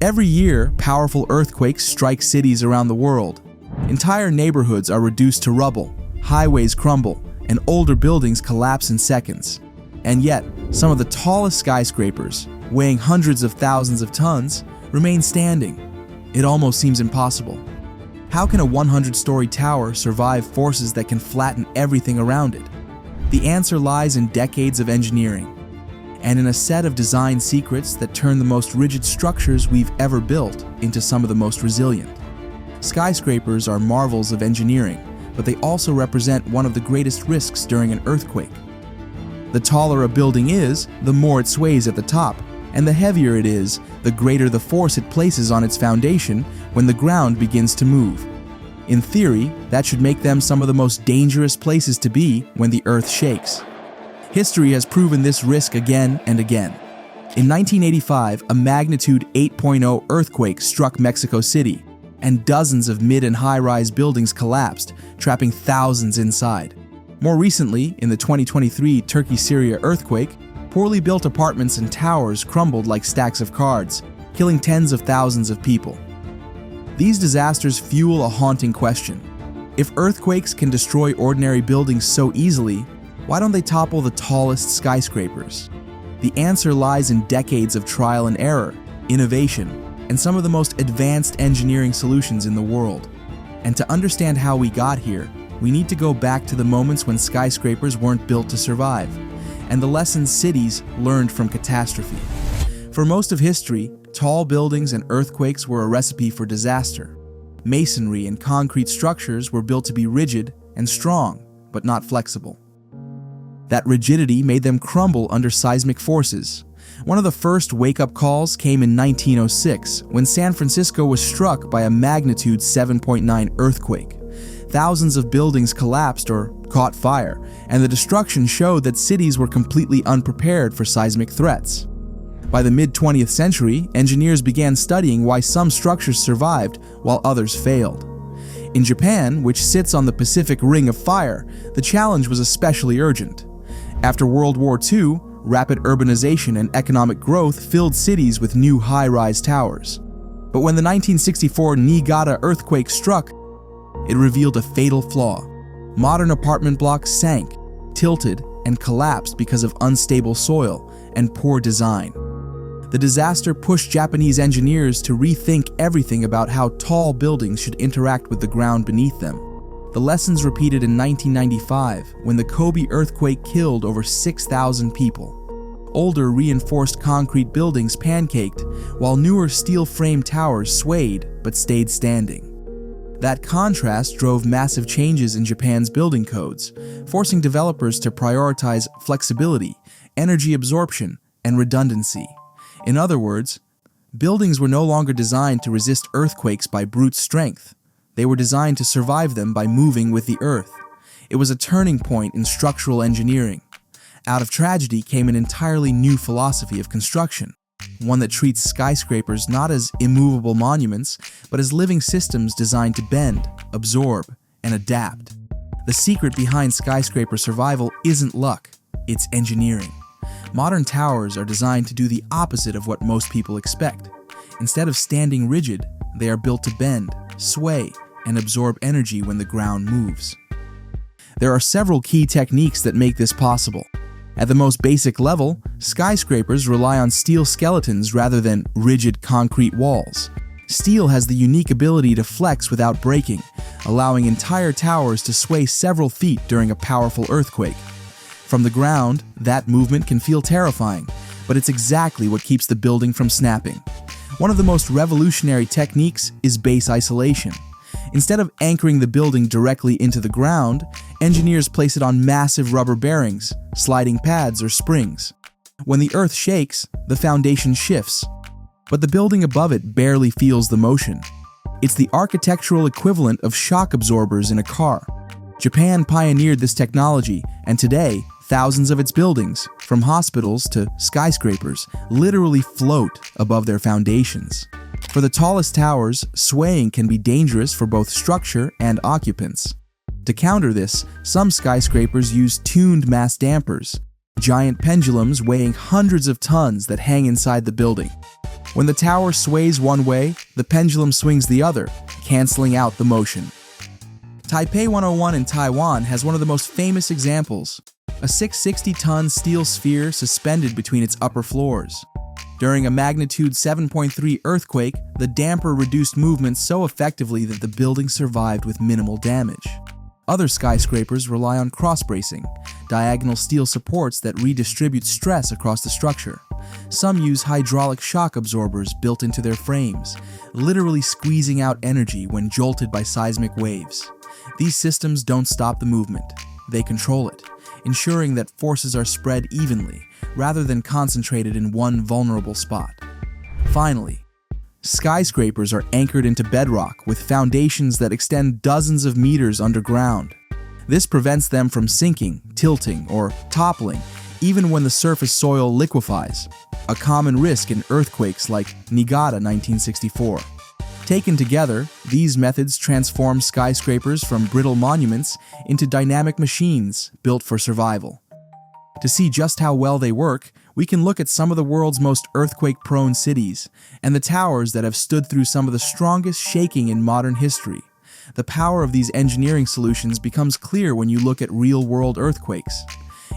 Every year, powerful earthquakes strike cities around the world. Entire neighborhoods are reduced to rubble, highways crumble, and older buildings collapse in seconds. And yet, some of the tallest skyscrapers, weighing hundreds of thousands of tons, remain standing. It almost seems impossible. How can a 100-story tower survive forces that can flatten everything around it? The answer lies in decades of engineering, and in a set of design secrets that turn the most rigid structures we've ever built into some of the most resilient. Skyscrapers are marvels of engineering, but they also represent one of the greatest risks during an earthquake. The taller a building is, the more it sways at the top, and the heavier it is, the greater the force it places on its foundation when the ground begins to move. In theory, that should make them some of the most dangerous places to be when the earth shakes. History has proven this risk again and again. In 1985, a magnitude 8.0 earthquake struck Mexico City, and dozens of mid- and high-rise buildings collapsed, trapping thousands inside. More recently, in the 2023 Turkey-Syria earthquake, poorly built apartments and towers crumbled like stacks of cards, killing tens of thousands of people. These disasters fuel a haunting question. If earthquakes can destroy ordinary buildings so easily, why don't they topple the tallest skyscrapers? The answer lies in decades of trial and error, innovation, and some of the most advanced engineering solutions in the world. And to understand how we got here, we need to go back to the moments when skyscrapers weren't built to survive, and the lessons cities learned from catastrophe. For most of history, tall buildings and earthquakes were a recipe for disaster. Masonry and concrete structures were built to be rigid and strong, but not flexible. That rigidity made them crumble under seismic forces. One of the first wake-up calls came in 1906, when San Francisco was struck by a magnitude 7.9 earthquake. Thousands of buildings collapsed or caught fire, and the destruction showed that cities were completely unprepared for seismic threats. By the mid-20th century, engineers began studying why some structures survived while others failed. In Japan, which sits on the Pacific Ring of Fire, the challenge was especially urgent. After World War II, rapid urbanization and economic growth filled cities with new high-rise towers. But when the 1964 Niigata earthquake struck, it revealed a fatal flaw. Modern apartment blocks sank, tilted, and collapsed because of unstable soil and poor design. The disaster pushed Japanese engineers to rethink everything about how tall buildings should interact with the ground beneath them. The lessons repeated in 1995, when the Kobe earthquake killed over 6,000 people. Older reinforced concrete buildings pancaked, while newer steel-framed towers swayed but stayed standing. That contrast drove massive changes in Japan's building codes, forcing developers to prioritize flexibility, energy absorption, and redundancy. In other words, buildings were no longer designed to resist earthquakes by brute strength. They were designed to survive them by moving with the earth. It was a turning point in structural engineering. Out of tragedy came an entirely new philosophy of construction, one that treats skyscrapers not as immovable monuments, but as living systems designed to bend, absorb, and adapt. The secret behind skyscraper survival isn't luck, it's engineering. Modern towers are designed to do the opposite of what most people expect. Instead of standing rigid, they are built to bend, sway, and absorb energy when the ground moves. There are several key techniques that make this possible. At the most basic level, skyscrapers rely on steel skeletons rather than rigid concrete walls. Steel has the unique ability to flex without breaking, allowing entire towers to sway several feet during a powerful earthquake. From the ground, that movement can feel terrifying, but it's exactly what keeps the building from snapping. One of the most revolutionary techniques is base isolation. Instead of anchoring the building directly into the ground, engineers place it on massive rubber bearings, sliding pads, or springs. When the earth shakes, the foundation shifts, but the building above it barely feels the motion. It's the architectural equivalent of shock absorbers in a car. Japan pioneered this technology, and today, thousands of its buildings, from hospitals to skyscrapers, literally float above their foundations. For the tallest towers, swaying can be dangerous for both structure and occupants. To counter this, some skyscrapers use tuned mass dampers, giant pendulums weighing hundreds of tons that hang inside the building. When the tower sways one way, the pendulum swings the other, canceling out the motion. Taipei 101 in Taiwan has one of the most famous examples, a 660-ton steel sphere suspended between its upper floors. During a magnitude 7.3 earthquake, the damper reduced movement so effectively that the building survived with minimal damage. Other skyscrapers rely on cross-bracing, diagonal steel supports that redistribute stress across the structure. Some use hydraulic shock absorbers built into their frames, literally squeezing out energy when jolted by seismic waves. These systems don't stop the movement, they control it, ensuring that forces are spread evenly rather than concentrated in one vulnerable spot. Finally, skyscrapers are anchored into bedrock with foundations that extend dozens of meters underground. This prevents them from sinking, tilting, or toppling, even when the surface soil liquefies, a common risk in earthquakes like Niigata 1964. Taken together, these methods transform skyscrapers from brittle monuments into dynamic machines built for survival. To see just how well they work, we can look at some of the world's most earthquake-prone cities and the towers that have stood through some of the strongest shaking in modern history. The power of these engineering solutions becomes clear when you look at real-world earthquakes.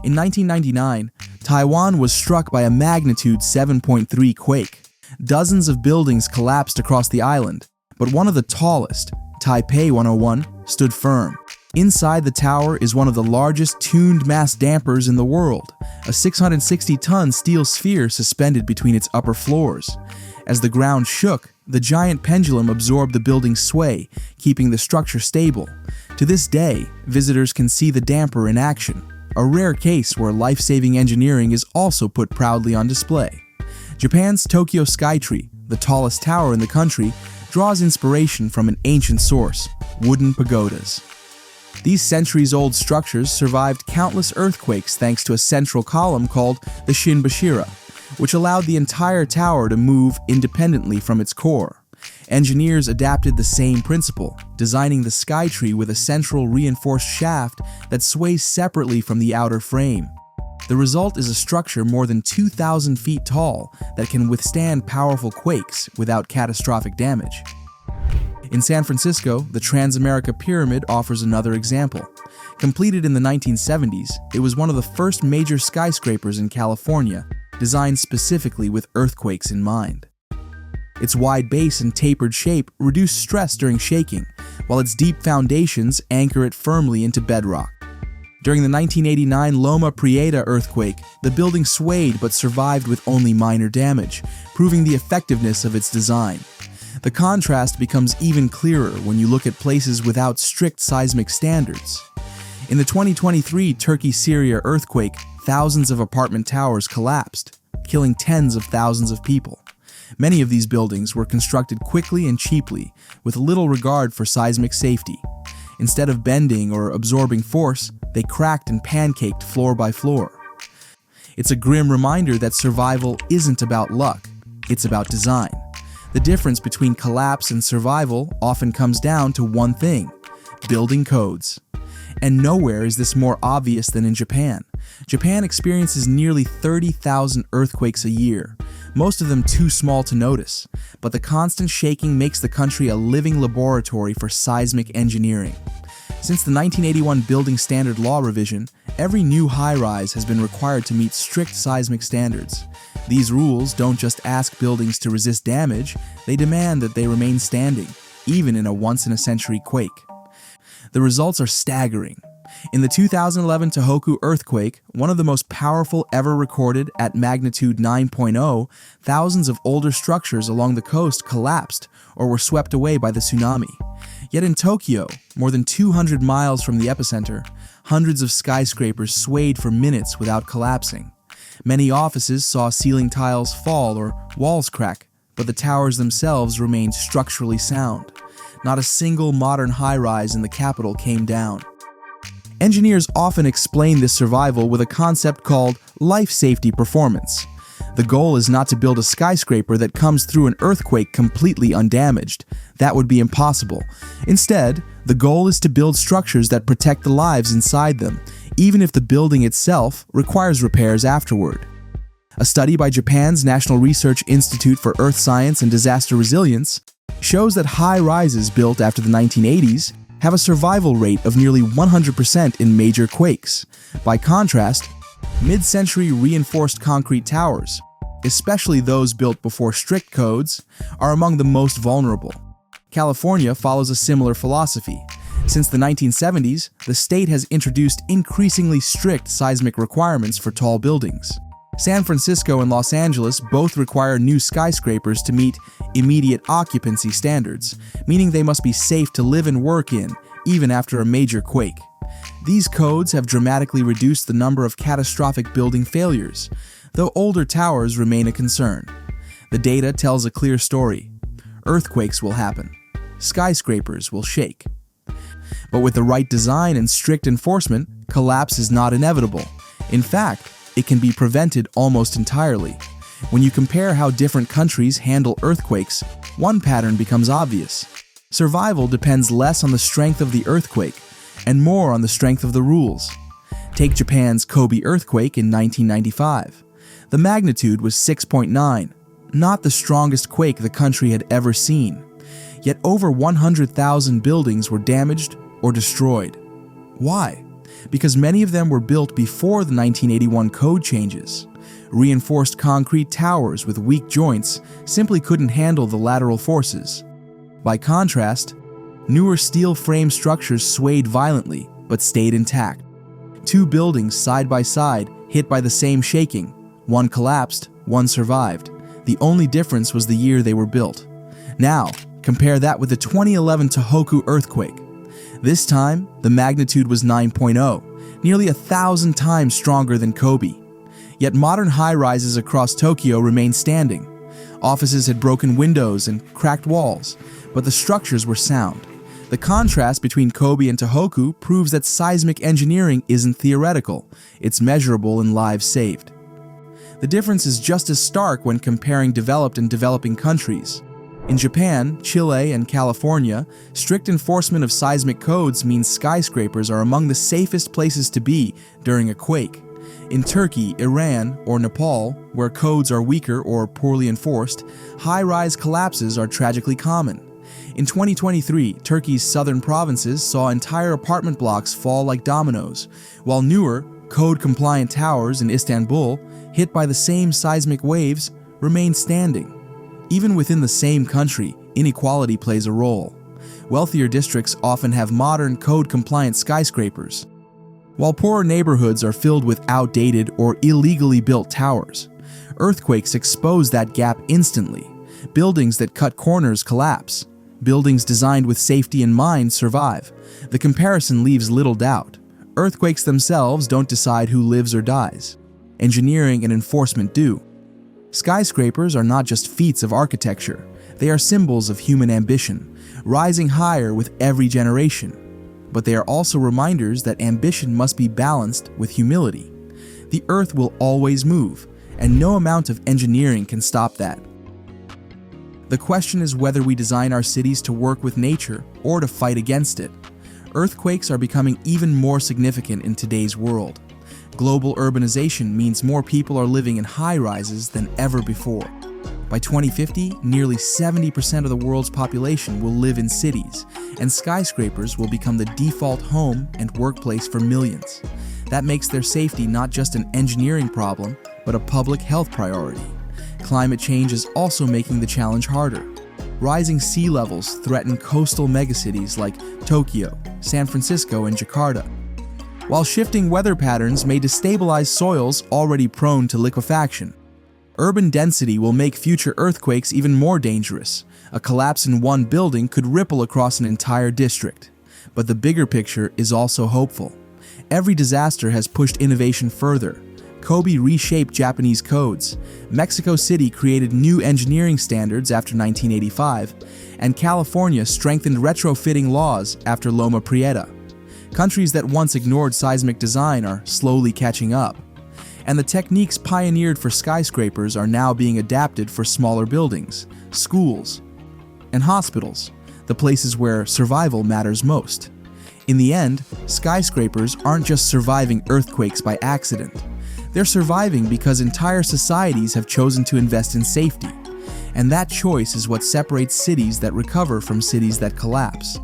In 1999, Taiwan was struck by a magnitude 7.3 quake. Dozens of buildings collapsed across the island, but one of the tallest, Taipei 101, stood firm. Inside the tower is one of the largest tuned mass dampers in the world, a 660-ton steel sphere suspended between its upper floors. As the ground shook, the giant pendulum absorbed the building's sway, keeping the structure stable. To this day, visitors can see the damper in action, a rare case where life-saving engineering is also put proudly on display. Japan's Tokyo Skytree, the tallest tower in the country, draws inspiration from an ancient source, wooden pagodas. These centuries-old structures survived countless earthquakes thanks to a central column called the Shinbashira, which allowed the entire tower to move independently from its core. Engineers adapted the same principle, designing the Skytree with a central reinforced shaft that sways separately from the outer frame. The result is a structure more than 2,000 feet tall that can withstand powerful quakes without catastrophic damage. In San Francisco, the Transamerica Pyramid offers another example. Completed in the 1970s, it was one of the first major skyscrapers in California, designed specifically with earthquakes in mind. Its wide base and tapered shape reduce stress during shaking, while its deep foundations anchor it firmly into bedrock. During the 1989 Loma Prieta earthquake, the building swayed but survived with only minor damage, proving the effectiveness of its design. The contrast becomes even clearer when you look at places without strict seismic standards. In the 2023 Turkey-Syria earthquake, thousands of apartment towers collapsed, killing tens of thousands of people. Many of these buildings were constructed quickly and cheaply, with little regard for seismic safety. Instead of bending or absorbing force, they cracked and pancaked floor by floor. It's a grim reminder that survival isn't about luck, it's about design. The difference between collapse and survival often comes down to one thing: building codes. And nowhere is this more obvious than in Japan. Japan experiences nearly 30,000 earthquakes a year, most of them too small to notice, but the constant shaking makes the country a living laboratory for seismic engineering. Since the 1981 Building Standard Law revision, every new high-rise has been required to meet strict seismic standards. These rules don't just ask buildings to resist damage, they demand that they remain standing, even in a once-in-a-century quake. The results are staggering. In the 2011 Tohoku earthquake, one of the most powerful ever recorded at magnitude 9.0, thousands of older structures along the coast collapsed or were swept away by the tsunami. Yet in Tokyo, more than 200 miles from the epicenter, hundreds of skyscrapers swayed for minutes without collapsing. Many offices saw ceiling tiles fall or walls crack, but the towers themselves remained structurally sound. Not a single modern high-rise in the capital came down. Engineers often explain this survival with a concept called life safety performance. The goal is not to build a skyscraper that comes through an earthquake completely undamaged. That would be impossible. Instead, the goal is to build structures that protect the lives inside them, even if the building itself requires repairs afterward. A study by Japan's National Research Institute for Earth Science and Disaster Resilience shows that high-rises built after the 1980s have a survival rate of nearly 100% in major quakes. By contrast, mid-century reinforced concrete towers, especially those built before strict codes, are among the most vulnerable. California follows a similar philosophy. Since the 1970s, the state has introduced increasingly strict seismic requirements for tall buildings. San Francisco and Los Angeles both require new skyscrapers to meet immediate occupancy standards, meaning they must be safe to live and work in, even after a major quake. These codes have dramatically reduced the number of catastrophic building failures, though older towers remain a concern. The data tells a clear story. Earthquakes will happen. Skyscrapers will shake. But with the right design and strict enforcement, collapse is not inevitable. In fact, it can be prevented almost entirely. When you compare how different countries handle earthquakes, one pattern becomes obvious. Survival depends less on the strength of the earthquake and more on the strength of the rules. Take Japan's Kobe earthquake in 1995. The magnitude was 6.9, not the strongest quake the country had ever seen. Yet over 100,000 buildings were damaged or destroyed. Why? Because many of them were built before the 1981 code changes. Reinforced concrete towers with weak joints simply couldn't handle the lateral forces. By contrast, newer steel frame structures swayed violently but stayed intact. Two buildings side by side hit by the same shaking. One collapsed, one survived. The only difference was the year they were built. Now, compare that with the 2011 Tohoku earthquake. This time, the magnitude was 9.0, nearly 1,000 times stronger than Kobe. Yet modern high-rises across Tokyo remained standing. Offices had broken windows and cracked walls, but the structures were sound. The contrast between Kobe and Tohoku proves that seismic engineering isn't theoretical, it's measurable in lives saved. The difference is just as stark when comparing developed and developing countries. In Japan, Chile, and California, strict enforcement of seismic codes means skyscrapers are among the safest places to be during a quake. In Turkey, Iran, or Nepal, where codes are weaker or poorly enforced, high-rise collapses are tragically common. In 2023, Turkey's southern provinces saw entire apartment blocks fall like dominoes, while newer, code-compliant towers in Istanbul, hit by the same seismic waves, remain standing. Even within the same country, inequality plays a role. Wealthier districts often have modern, code-compliant skyscrapers, while poorer neighborhoods are filled with outdated or illegally built towers. Earthquakes expose that gap instantly. Buildings that cut corners collapse. Buildings designed with safety in mind survive. The comparison leaves little doubt. Earthquakes themselves don't decide who lives or dies. Engineering and enforcement do. Skyscrapers are not just feats of architecture, they are symbols of human ambition, rising higher with every generation. But they are also reminders that ambition must be balanced with humility. The earth will always move, and no amount of engineering can stop that. The question is whether we design our cities to work with nature or to fight against it. Earthquakes are becoming even more significant in today's world. Global urbanization means more people are living in high-rises than ever before. By 2050, nearly 70% of the world's population will live in cities, and skyscrapers will become the default home and workplace for millions. That makes their safety not just an engineering problem, but a public health priority. Climate change is also making the challenge harder. Rising sea levels threaten coastal megacities like Tokyo, San Francisco, and Jakarta, while shifting weather patterns may destabilize soils already prone to liquefaction. Urban density will make future earthquakes even more dangerous. A collapse in one building could ripple across an entire district. But the bigger picture is also hopeful. Every disaster has pushed innovation further. Kobe reshaped Japanese codes, Mexico City created new engineering standards after 1985, and California strengthened retrofitting laws after Loma Prieta. Countries that once ignored seismic design are slowly catching up. And the techniques pioneered for skyscrapers are now being adapted for smaller buildings, schools, and hospitals, the places where survival matters most. In the end, skyscrapers aren't just surviving earthquakes by accident. They're surviving because entire societies have chosen to invest in safety. And that choice is what separates cities that recover from cities that collapse.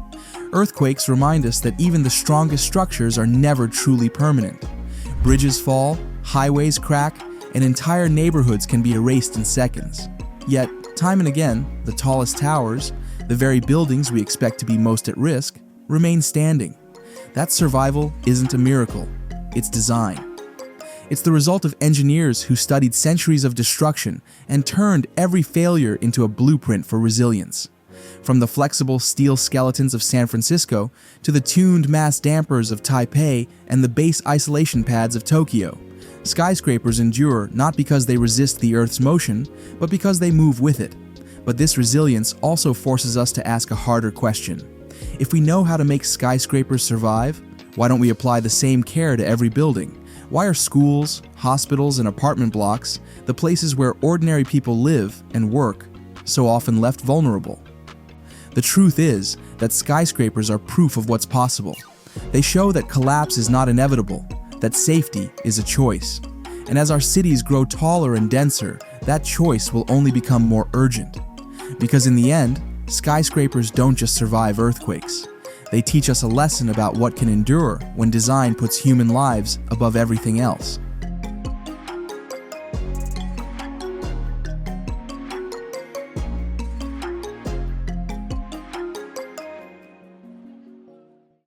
Earthquakes remind us that even the strongest structures are never truly permanent. Bridges fall, highways crack, and entire neighborhoods can be erased in seconds. Yet, time and again, the tallest towers, the very buildings we expect to be most at risk, remain standing. That survival isn't a miracle, it's design. It's the result of engineers who studied centuries of destruction and turned every failure into a blueprint for resilience. From the flexible steel skeletons of San Francisco to the tuned mass dampers of Taipei and the base isolation pads of Tokyo, skyscrapers endure not because they resist the Earth's motion, but because they move with it. But this resilience also forces us to ask a harder question. If we know how to make skyscrapers survive, why don't we apply the same care to every building? Why are schools, hospitals, and apartment blocks, the places where ordinary people live and work, so often left vulnerable? The truth is that skyscrapers are proof of what's possible. They show that collapse is not inevitable, that safety is a choice. And as our cities grow taller and denser, that choice will only become more urgent. Because in the end, skyscrapers don't just survive earthquakes. They teach us a lesson about what can endure when design puts human lives above everything else.